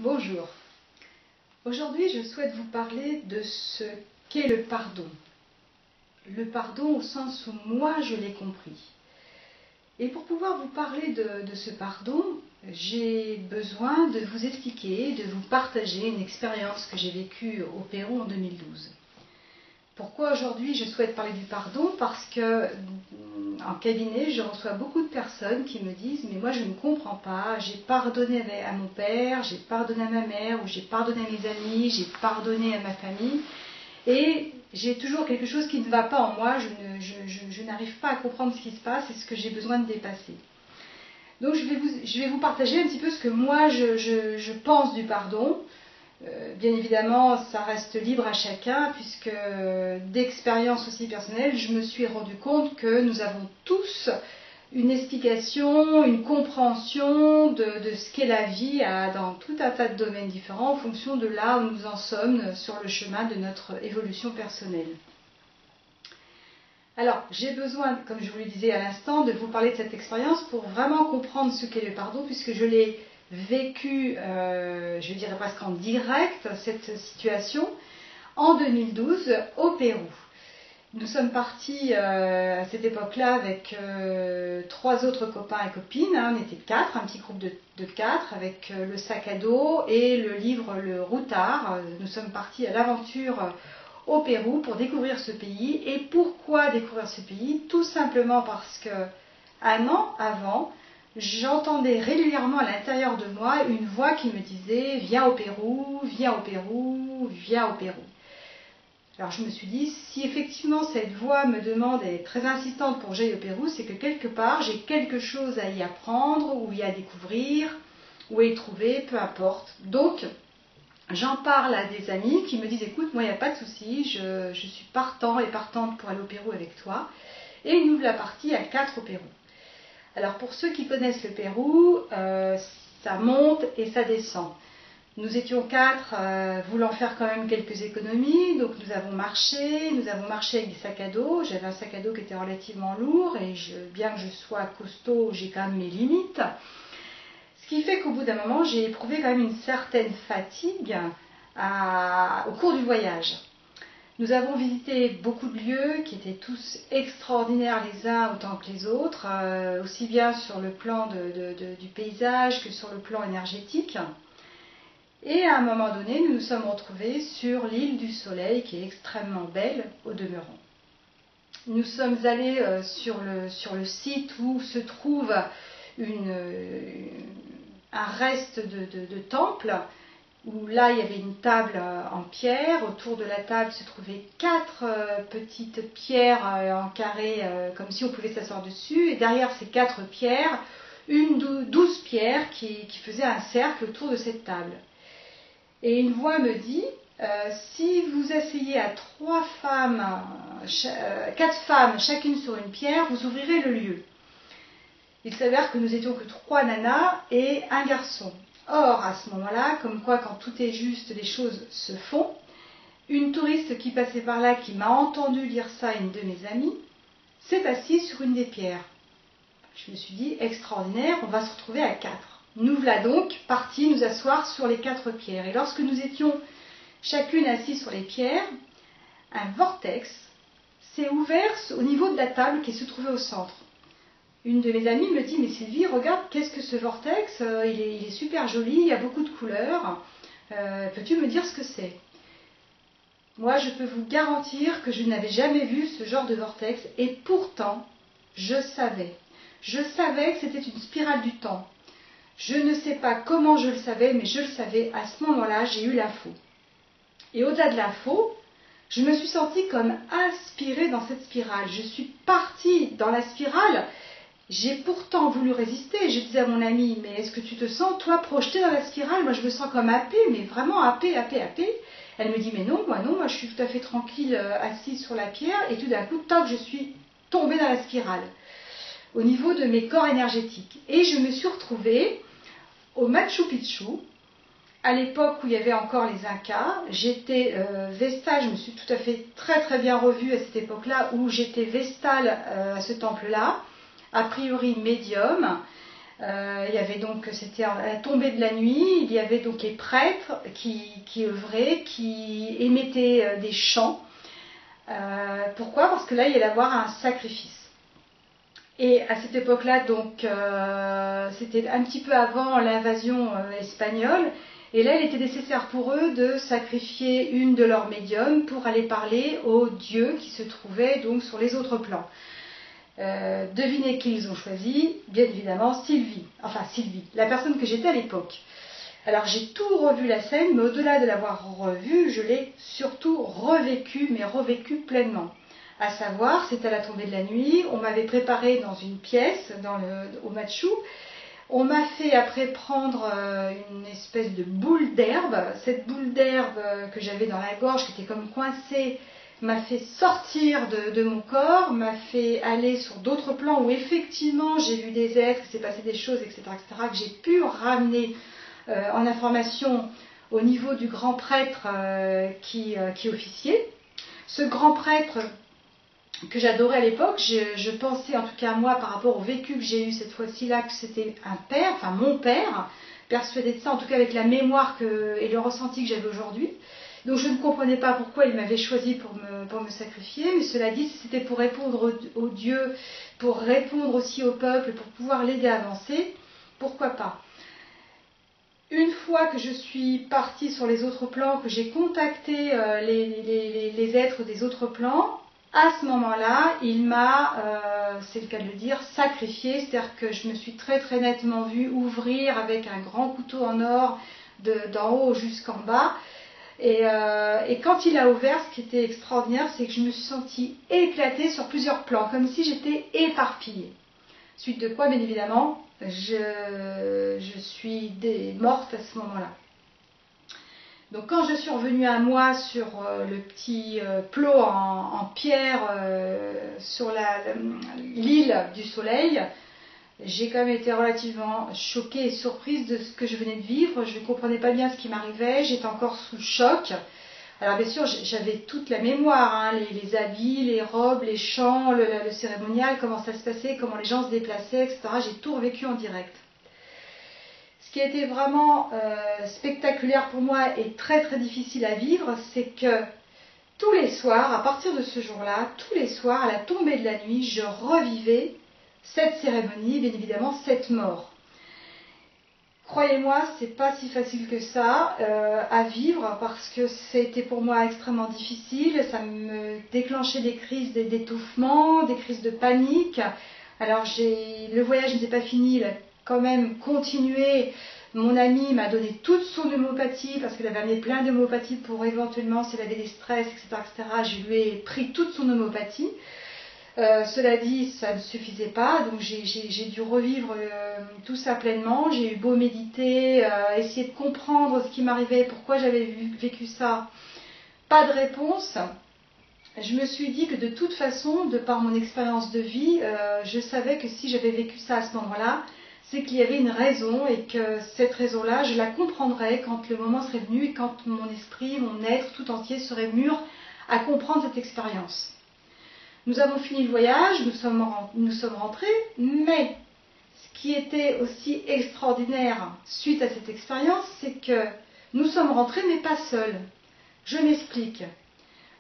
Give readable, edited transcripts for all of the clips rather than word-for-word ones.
Bonjour. Aujourd'hui, je souhaite vous parler de ce qu'est le pardon. Le pardon au sens où moi je l'ai compris. Et pour pouvoir vous parler de ce pardon, j'ai besoin de vous expliquer, de vous partager une expérience que j'ai vécue au Pérou en 2012. Pourquoi aujourd'hui je souhaite parler du pardon? Parce que en cabinet, je reçois beaucoup de personnes qui me disent « mais moi je ne comprends pas, j'ai pardonné à mon père, j'ai pardonné à ma mère, ou j'ai pardonné à mes amis, j'ai pardonné à ma famille, et j'ai toujours quelque chose qui ne va pas en moi, je n'arrive pas à comprendre ce qui se passe et ce que j'ai besoin de dépasser. » Donc je vais vous partager un petit peu ce que moi je pense du pardon. Bien évidemment, ça reste libre à chacun, puisque d'expérience aussi personnelle, je me suis rendu compte que nous avons tous une explication, une compréhension de ce qu'est la vie dans tout un tas de domaines différents en fonction de là où nous en sommes sur le chemin de notre évolution personnelle. Alors, j'ai besoin, comme je vous le disais à l'instant, de vous parler de cette expérience pour vraiment comprendre ce qu'est le pardon, puisque je l'ai vécu, je dirais presque en direct, cette situation, en 2012 au Pérou. Nous sommes partis à cette époque-là avec 3 autres copains et copines, on était 4, un petit groupe de 4, avec le sac à dos et le livre Le Routard. Nous sommes partis à l'aventure au Pérou pour découvrir ce pays. Et pourquoi découvrir ce pays? Tout simplement parce que un an avant, j'entendais régulièrement à l'intérieur de moi une voix qui me disait « Viens au Pérou, viens au Pérou, viens au Pérou ». Alors je me suis dit, si effectivement cette voix me demande et est très insistante pour que j'aille au Pérou, c'est que quelque part j'ai quelque chose à y apprendre, ou y à découvrir, ou à y trouver, peu importe. Donc j'en parle à des amis qui me disent, écoute, moi il n'y a pas de souci, je suis partant et partante pour aller au Pérou avec toi. Et ils nous la partie à 4 au Pérou. Alors pour ceux qui connaissent le Pérou, ça monte et ça descend. Nous étions 4 voulant faire quand même quelques économies, donc nous avons marché avec des sacs à dos. J'avais un sac à dos qui était relativement lourd et bien que je sois costaud, j'ai quand même mes limites. Ce qui fait qu'au bout d'un moment, j'ai éprouvé quand même une certaine fatigue au cours du voyage. Nous avons visité beaucoup de lieux qui étaient tous extraordinaires les uns autant que les autres, aussi bien sur le plan du paysage que sur le plan énergétique. Et à un moment donné, nous nous sommes retrouvés sur l'île du Soleil, qui est extrêmement belle au demeurant. Nous sommes allés sur le site où se trouve un reste de temple, où là il y avait une table en pierre. Autour de la table se trouvaient 4 petites pierres en carré, comme si on pouvait s'asseoir dessus. Et derrière ces 4 pierres, 12 pierres qui faisaient un cercle autour de cette table. Et une voix me dit, si vous asseyez à 4 femmes, chacune sur une pierre, vous ouvrirez le lieu. Il s'avère que nous étions que 3 nanas et un garçon. Or, à ce moment-là, comme quoi quand tout est juste, les choses se font, une touriste qui passait par là, qui m'a entendu dire ça à une de mes amies, s'est assise sur une des pierres. Je me suis dit, extraordinaire, on va se retrouver à 4. Nous voilà donc partis nous asseoir sur les 4 pierres. Et lorsque nous étions chacune assises sur les pierres, un vortex s'est ouvert au niveau de la table qui se trouvait au centre. Une de mes amies me dit, mais Sylvie, regarde, qu'est-ce que ce vortex, il est super joli, il y a beaucoup de couleurs, peux-tu me dire ce que c'est? Moi, je peux vous garantir que je n'avais jamais vu ce genre de vortex, et pourtant, je savais que c'était une spirale du temps. Je ne sais pas comment je le savais, mais je le savais. À ce moment-là, j'ai eu l'info. Et au-delà de l'info, je me suis sentie comme aspirée dans cette spirale. Je suis partie dans la spirale. J'ai pourtant voulu résister. Je disais à mon amie, mais est-ce que tu te sens, toi, projetée dans la spirale? Moi, je me sens comme happée, mais vraiment happée. Elle me dit, mais non, moi, je suis tout à fait tranquille, assise sur la pierre. Et tout d'un coup, toc, je suis tombée dans la spirale, au niveau de mes corps énergétiques. Et je me suis retrouvée au Machu Picchu, à l'époque où il y avait encore les Incas. J'étais Vestale, je me suis tout à fait très bien revue à cette époque-là, où j'étais Vestale à ce temple-là, a priori médium, Il y avait donc, c'était à la tombée de la nuit, il y avait donc les prêtres qui œuvraient, qui émettaient des chants. Pourquoi? Parce que là, il y allait avoir un sacrifice. Et à cette époque-là, donc, c'était un petit peu avant l'invasion espagnole. Et là, il était nécessaire pour eux de sacrifier une de leurs médiums pour aller parler aux dieux qui se trouvaient donc sur les autres plans. Devinez qui ils ont choisi? Bien évidemment Sylvie. Enfin Sylvie, la personne que j'étais à l'époque. Alors j'ai tout revu la scène, mais au-delà de l'avoir revue, je l'ai surtout revécu, mais revécu pleinement. À savoir, c'était à la tombée de la nuit, on m'avait préparé dans une pièce, au Machu. On m'a fait après prendre une espèce de boule d'herbe. Cette boule d'herbe que j'avais dans la gorge, qui était comme coincée, m'a fait sortir de mon corps, m'a fait aller sur d'autres plans où effectivement j'ai vu des êtres, il s'est passé des choses, etc., que j'ai pu ramener en information au niveau du grand prêtre qui officiait. Ce grand prêtre que j'adorais à l'époque, je pensais en tout cas moi par rapport au vécu que j'ai eu cette fois-ci là, que c'était un père, enfin mon père, persuadé de ça, en tout cas avec la mémoire et le ressenti que j'avais aujourd'hui. Donc je ne comprenais pas pourquoi il m'avait choisi pour me sacrifier, mais cela dit, si c'était pour répondre aux dieux, pour répondre aussi au peuple, pour pouvoir l'aider à avancer, pourquoi pas. Une fois que je suis partie sur les autres plans, que j'ai contacté les êtres des autres plans, à ce moment-là, il m'a, c'est le cas de le dire, sacrifié, c'est-à-dire que je me suis très très nettement vue ouvrir avec un grand couteau en or d'en haut jusqu'en bas. Et quand il a ouvert, ce qui était extraordinaire, c'est que je me suis sentie éclatée sur plusieurs plans, comme si j'étais éparpillée. Suite de quoi, bien évidemment, je suis morte à ce moment-là. Donc quand je suis revenue à moi sur le petit plot en pierre sur l'île du Soleil, j'ai quand même été relativement choquée et surprise de ce que je venais de vivre. Je ne comprenais pas bien ce qui m'arrivait, j'étais encore sous le choc. Alors bien sûr, j'avais toute la mémoire, hein, les habits, les robes, les chants, le cérémonial, comment ça se passait, comment les gens se déplaçaient, etc. J'ai tout revécu en direct. Ce qui a été vraiment spectaculaire pour moi et très très difficile à vivre, c'est que tous les soirs, à partir de ce jour-là, tous les soirs, à la tombée de la nuit, je revivais cette cérémonie, bien évidemment, cette mort. Croyez-moi, c'est pas si facile que ça à vivre parce que c'était pour moi extrêmement difficile. Ça me déclenchait des crises d'étouffement, des crises de panique. Alors le voyage n'était pas fini, il a quand même continué. Mon ami m'a donné toute son homéopathie parce qu'il avait amené plein d'homéopathie pour éventuellement, s'il avait des stress, etc., Je lui ai pris toute son homéopathie. Cela dit, ça ne suffisait pas, donc j'ai dû revivre tout ça pleinement. J'ai eu beau méditer, essayer de comprendre ce qui m'arrivait, pourquoi j'avais vécu ça, pas de réponse. Je me suis dit que de toute façon, de par mon expérience de vie, je savais que si j'avais vécu ça à ce moment-là, c'est qu'il y avait une raison et que cette raison-là, je la comprendrais quand le moment serait venu et quand mon esprit, mon être tout entier serait mûr à comprendre cette expérience. Nous avons fini le voyage, nous sommes rentrés, mais ce qui était aussi extraordinaire suite à cette expérience, c'est que nous sommes rentrés, mais pas seuls. Je m'explique.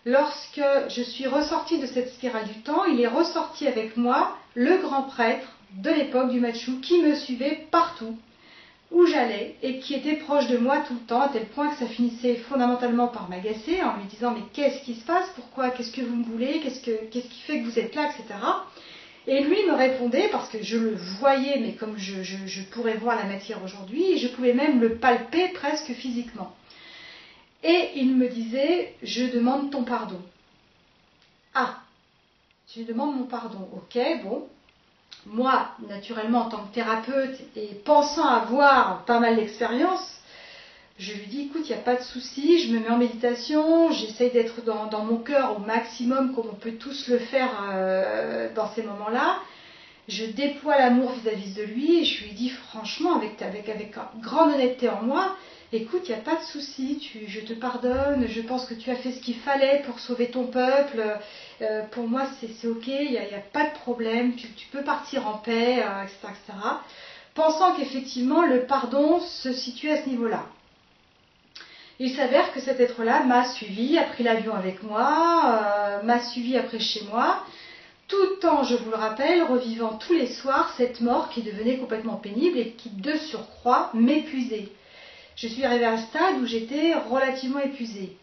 Lorsque je suis ressortie de cette spirale du temps, il est ressorti avec moi le grand prêtre de l'époque du Machu qui me suivait partout où j'allais et qui était proche de moi tout le temps, à tel point que ça finissait fondamentalement par m'agacer en lui disant mais qu'est-ce qui se passe, pourquoi, qu'est-ce que vous me voulez, qu'est-ce qui fait que vous êtes là, etc. Et lui me répondait, parce que je le voyais, mais comme je pourrais voir la matière aujourd'hui, je pouvais même le palper presque physiquement. Et il me disait, je demande ton pardon. Ah, je demande mon pardon, ok, bon. Moi, naturellement, en tant que thérapeute et pensant avoir pas mal d'expérience, je lui dis, écoute, il n'y a pas de souci, je me mets en méditation, j'essaye d'être dans mon cœur au maximum, comme on peut tous le faire dans ces moments-là. Je déploie l'amour vis-à-vis de lui et je lui dis franchement, avec grande honnêteté en moi, écoute, il n'y a pas de souci, je te pardonne, je pense que tu as fait ce qu'il fallait pour sauver ton peuple, pour moi c'est ok, il n'y a pas de problème, tu peux partir en paix, etc., etc. pensant qu'effectivement le pardon se situe à ce niveau-là. Il s'avère que cet être-là m'a suivi, a pris l'avion avec moi, m'a suivi après chez moi, tout en, je vous le rappelle, revivant tous les soirs cette mort qui devenait complètement pénible et qui, de surcroît, m'épuisait. Je suis arrivée à un stade où j'étais relativement épuisée.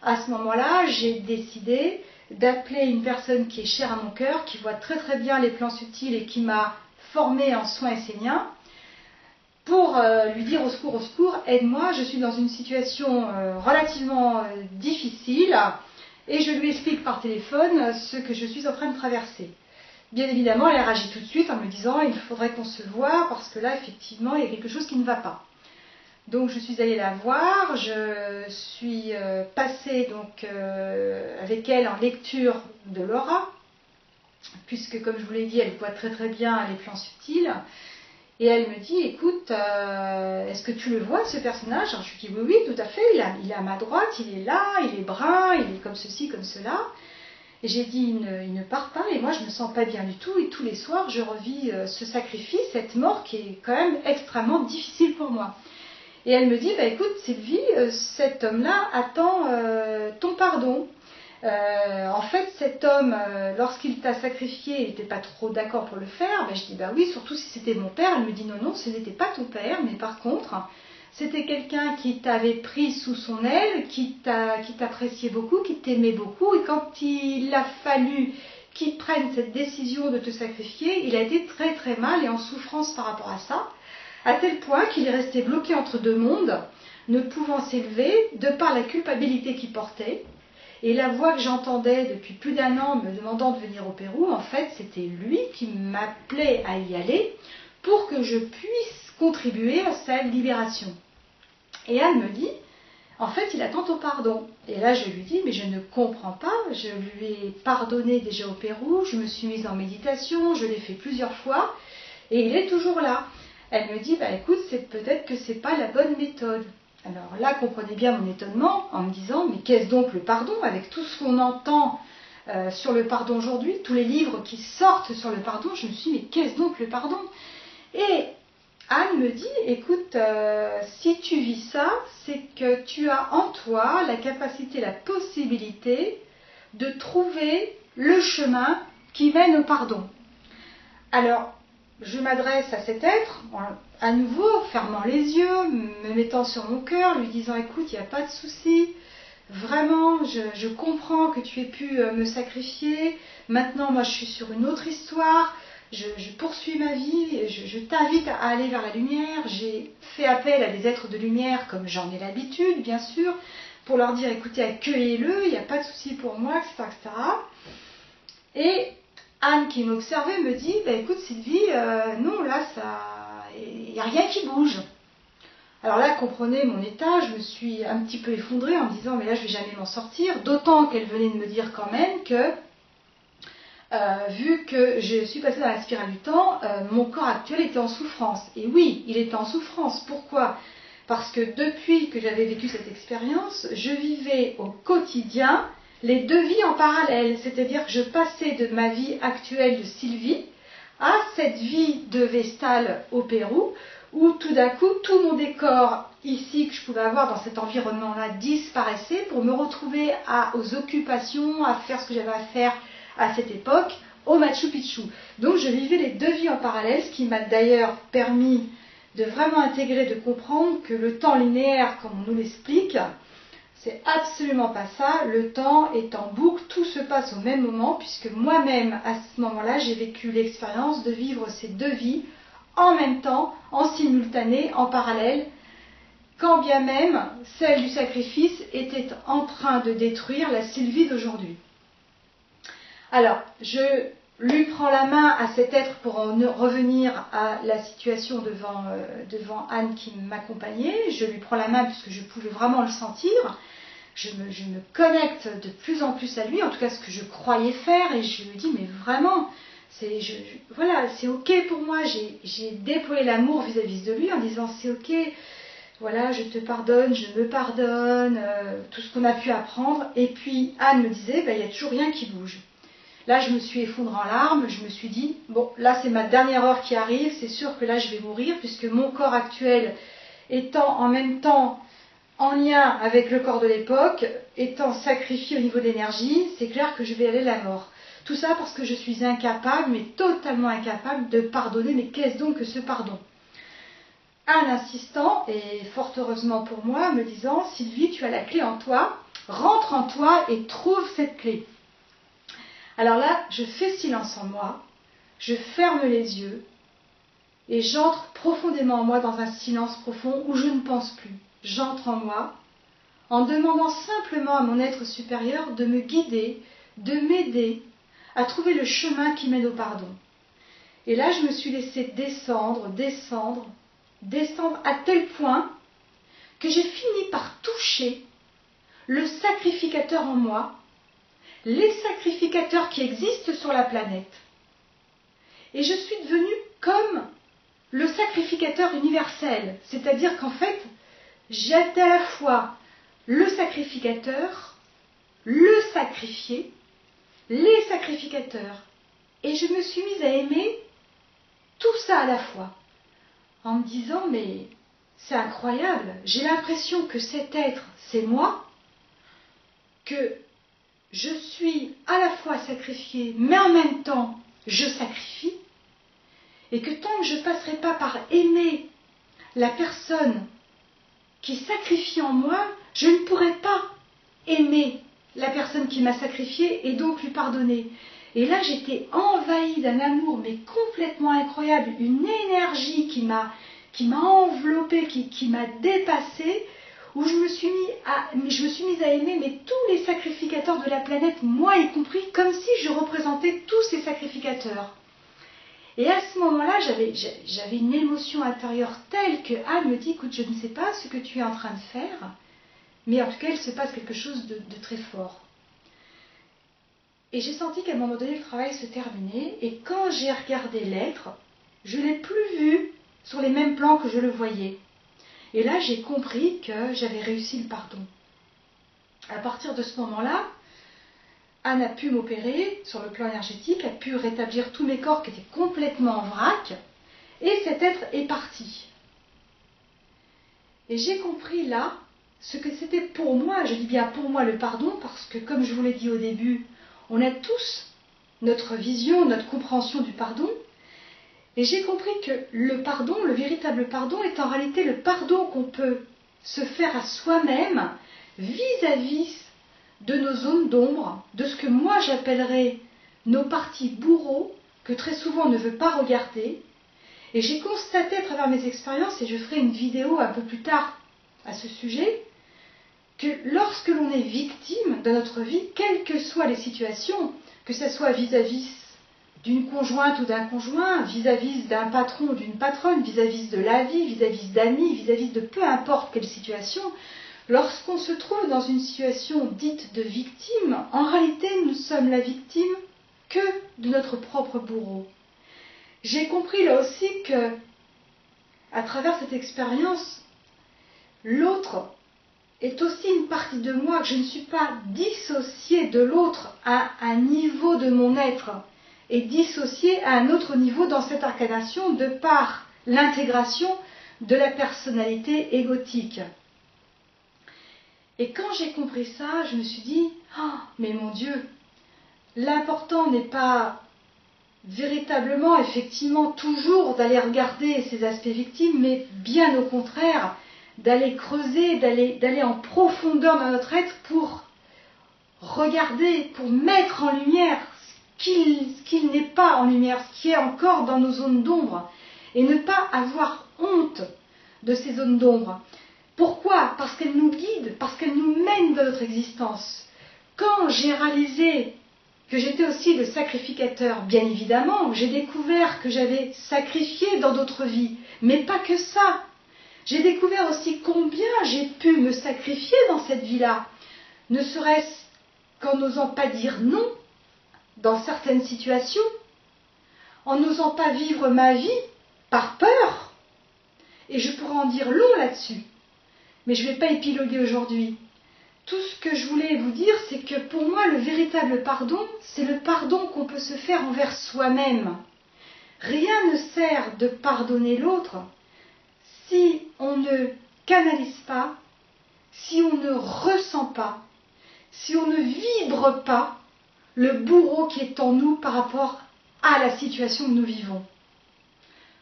À ce moment-là, j'ai décidé d'appeler une personne qui est chère à mon cœur, qui voit très très bien les plans subtils et qui m'a formée en soins esséniens, pour lui dire au secours, aide-moi, je suis dans une situation relativement difficile et je lui explique par téléphone ce que je suis en train de traverser. Bien évidemment, elle a réagi tout de suite en me disant, il faudrait qu'on se voie parce que là, effectivement, il y a quelque chose qui ne va pas. Donc je suis allée la voir, je suis passée donc, avec elle en lecture de l'aura, puisque comme je vous l'ai dit, elle voit très très bien les plans subtils. Et elle me dit, écoute, est-ce que tu le vois ce personnage? Alors, je lui dis, oui, oui, tout à fait, il est à ma droite, il est là, il est brun, il est comme ceci, comme cela. Et j'ai dit, il ne part pas, et moi je me sens pas bien du tout, et tous les soirs je revis ce sacrifice, cette mort qui est quand même extrêmement difficile pour moi. Et elle me dit, bah, écoute Sylvie, cet homme-là attend ton pardon. En fait, cet homme, lorsqu'il t'a sacrifié, il n'était pas trop d'accord pour le faire. Ben, je dis, bah oui, surtout si c'était mon père. Elle me dit, non, non, ce n'était pas ton père, mais par contre, c'était quelqu'un qui t'avait pris sous son aile, qui t'appréciait beaucoup, qui t'aimait beaucoup. Et quand il a fallu qu'il prenne cette décision de te sacrifier, il a été très très mal et en souffrance par rapport à ça, à tel point qu'il est resté bloqué entre deux mondes, ne pouvant s'élever de par la culpabilité qu'il portait. Et la voix que j'entendais depuis plus d'1 an me demandant de venir au Pérou, en fait, c'était lui qui m'appelait à y aller pour que je puisse contribuer à sa libération. Et Anne me dit, en fait, il attend ton pardon. Et là, je lui dis, mais je ne comprends pas, je lui ai pardonné déjà au Pérou, je me suis mise en méditation, je l'ai fait plusieurs fois, et il est toujours là. Elle me dit, bah écoute, c'est peut-être que c'est pas la bonne méthode. Alors là, comprenez bien mon étonnement en me disant, mais qu'est-ce donc le pardon? Avec tout ce qu'on entend sur le pardon aujourd'hui, tous les livres qui sortent sur le pardon, je me suis dit, mais qu'est-ce donc le pardon? Et Anne me dit, écoute, si tu vis ça, c'est que tu as en toi la capacité, la possibilité de trouver le chemin qui mène au pardon. Alors, je m'adresse à cet être, à nouveau, fermant les yeux, me mettant sur mon cœur, lui disant, écoute, il n'y a pas de souci, vraiment, je comprends que tu aies pu me sacrifier, maintenant, moi, je suis sur une autre histoire, je poursuis ma vie, je t'invite à aller vers la lumière, j'ai fait appel à des êtres de lumière, comme j'en ai l'habitude, bien sûr, pour leur dire, écoutez, accueillez-le, il n'y a pas de souci pour moi, etc., etc. Et Anne, qui m'observait, me dit, bah, écoute Sylvie, non, là, il n'y a rien qui bouge. Alors là, comprenez mon état, je me suis un petit peu effondrée en me disant, mais là, je ne vais jamais m'en sortir, d'autant qu'elle venait de me dire quand même que, vu que je suis passée dans la spirale du temps, mon corps actuel était en souffrance. Et oui, il était en souffrance. Pourquoi? Parce que depuis que j'avais vécu cette expérience, je vivais au quotidien les deux vies en parallèle, c'est-à-dire que je passais de ma vie actuelle de Sylvie à cette vie de Vestale au Pérou, où tout d'un coup, tout mon décor ici que je pouvais avoir dans cet environnement-là disparaissait pour me retrouver aux occupations, à faire ce que j'avais à faire à cette époque, au Machu Picchu. Donc je vivais les deux vies en parallèle, ce qui m'a d'ailleurs permis de vraiment intégrer, de comprendre que le temps linéaire, comme on nous l'explique, c'est absolument pas ça. Le temps est en boucle, tout se passe au même moment, puisque moi-même, à ce moment-là, j'ai vécu l'expérience de vivre ces deux vies en même temps, en simultané, en parallèle, quand bien même celle du sacrifice était en train de détruire la Sylvie d'aujourd'hui. Alors, je lui prends la main à cet être pour en revenir à la situation devant Anne qui m'accompagnait. Je lui prends la main puisque je pouvais vraiment le sentir. Je me connecte de plus en plus à lui, en tout cas ce que je croyais faire, et je lui dis, mais vraiment, voilà, c'est ok pour moi. J'ai déployé l'amour vis-à-vis de lui en disant, c'est ok, voilà, je te pardonne, je me pardonne, tout ce qu'on a pu apprendre. Et puis Anne me disait, il n'y a toujours rien qui bouge. Là, je me suis effondrée en larmes, je me suis dit, bon, là, c'est ma dernière heure qui arrive, c'est sûr que là, je vais mourir, puisque mon corps actuel étant en même temps en lien avec le corps de l'époque, étant sacrifié au niveau de l'énergie, c'est clair que je vais aller à la mort. Tout ça parce que je suis incapable, mais totalement incapable de pardonner. Mais qu'est-ce donc que ce pardon? Un insistant, et fort heureusement pour moi, me disant, Sylvie, tu as la clé en toi, rentre en toi et trouve cette clé. Alors là, je fais silence en moi, je ferme les yeux et j'entre profondément en moi dans un silence profond où je ne pense plus. J'entre en moi en demandant simplement à mon être supérieur de me guider, de m'aider à trouver le chemin qui mène au pardon. Et là, je me suis laissée descendre, descendre, descendre à tel point que j'ai fini par toucher le sacrificateur en moi, les sacrificateurs qui existent sur la planète. Et je suis devenue comme le sacrificateur universel, c'est-à-dire qu'en fait, j'étais à la fois le sacrificateur, le sacrifié, les sacrificateurs. Et je me suis mise à aimer tout ça à la fois, en me disant, mais c'est incroyable, j'ai l'impression que cet être, c'est moi, que je suis à la fois sacrifiée, mais en même temps, je sacrifie, et que tant que je ne passerai pas par aimer la personne qui sacrifie en moi, je ne pourrai pas aimer la personne qui m'a sacrifiée et donc lui pardonner. Et là, j'étais envahie d'un amour, mais complètement incroyable, une énergie qui m'a enveloppée, qui m'a dépassée, où je me suis mise à aimer mais tous les sacrificateurs de la planète, moi y compris, comme si je représentais tous ces sacrificateurs. Et à ce moment-là, j'avais une émotion intérieure telle que Anne me dit, écoute, je ne sais pas ce que tu es en train de faire, mais en tout cas, il se passe quelque chose de très fort. Et j'ai senti qu'à un moment donné, le travail se terminait, et quand j'ai regardé l'être, je ne l'ai plus vu sur les mêmes plans que je le voyais. Et là, j'ai compris que j'avais réussi le pardon. À partir de ce moment-là, Anne a pu m'opérer sur le plan énergétique, a pu rétablir tous mes corps qui étaient complètement en vrac, et cet être est parti. Et j'ai compris là ce que c'était pour moi, je dis bien pour moi le pardon, parce que comme je vous l'ai dit au début, on a tous notre vision, notre compréhension du pardon, et j'ai compris que le pardon, le véritable pardon, est en réalité le pardon qu'on peut se faire à soi-même vis-à-vis de nos zones d'ombre, de ce que moi j'appellerais nos parties bourreaux, que très souvent on ne veut pas regarder. Et j'ai constaté à travers mes expériences, et je ferai une vidéo un peu plus tard à ce sujet, que lorsque l'on est victime de notre vie, quelles que soient les situations, que ce soit vis-à-vis d'une conjointe ou d'un conjoint, vis-à-vis d'un patron ou d'une patronne, vis-à-vis de la vie, vis-à-vis d'amis, vis-à-vis de peu importe quelle situation, lorsqu'on se trouve dans une situation dite de victime, en réalité, nous sommes la victime que de notre propre bourreau. J'ai compris là aussi que, à travers cette expérience, l'autre est aussi une partie de moi, que je ne suis pas dissociée de l'autre à un niveau de mon être, et dissociée à un autre niveau dans cette incarnation de par l'intégration de la personnalité égotique. Et quand j'ai compris ça, je me suis dit, oh, mais mon Dieu, l'important n'est pas véritablement, effectivement, toujours d'aller regarder ces aspects victimes, mais bien au contraire, d'aller creuser, d'aller en profondeur dans notre être pour regarder, pour mettre en lumière ce qu'il n'est pas en lumière, ce qui est encore dans nos zones d'ombre, et ne pas avoir honte de ces zones d'ombre. Pourquoi? Parce qu'elles nous guident, parce qu'elles nous mènent dans notre existence. Quand j'ai réalisé que j'étais aussi le sacrificateur, bien évidemment, j'ai découvert que j'avais sacrifié dans d'autres vies, mais pas que ça. J'ai découvert aussi combien j'ai pu me sacrifier dans cette vie-là, ne serait-ce qu'en n'osant pas dire non dans certaines situations, en n'osant pas vivre ma vie par peur, et je pourrais en dire long là-dessus, mais je ne vais pas épiloguer aujourd'hui. tout ce que je voulais vous dire, c'est que pour moi, le véritable pardon, c'est le pardon qu'on peut se faire envers soi-même. Rien ne sert de pardonner l'autre si on ne canalise pas, si on ne ressent pas, si on ne vibre pas le bourreau qui est en nous par rapport à la situation que nous vivons.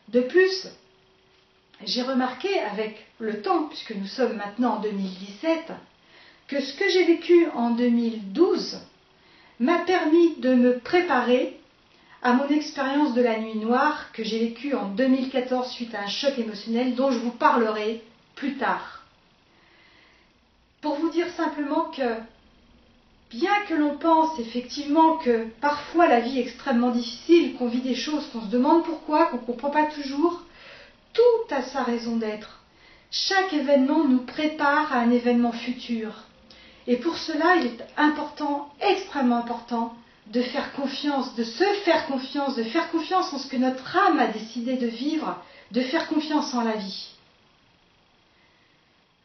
De plus, j'ai remarqué avec le temps, puisque nous sommes maintenant en 2017, que ce que j'ai vécu en 2012 m'a permis de me préparer à mon expérience de la nuit noire que j'ai vécue en 2014 suite à un choc émotionnel dont je vous parlerai plus tard. Pour vous dire simplement que, bien que l'on pense effectivement que parfois la vie est extrêmement difficile, qu'on vit des choses, qu'on se demande pourquoi, qu'on ne comprend pas toujours, tout a sa raison d'être. Chaque événement nous prépare à un événement futur. Et pour cela, il est important, extrêmement important, de faire confiance, de se faire confiance, de faire confiance en ce que notre âme a décidé de vivre, de faire confiance en la vie.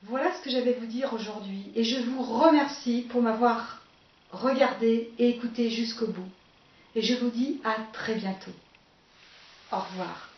Voilà ce que j'avais à vous dire aujourd'hui. Et je vous remercie pour m'avoir regardé et écouté jusqu'au bout. Et je vous dis à très bientôt. Au revoir.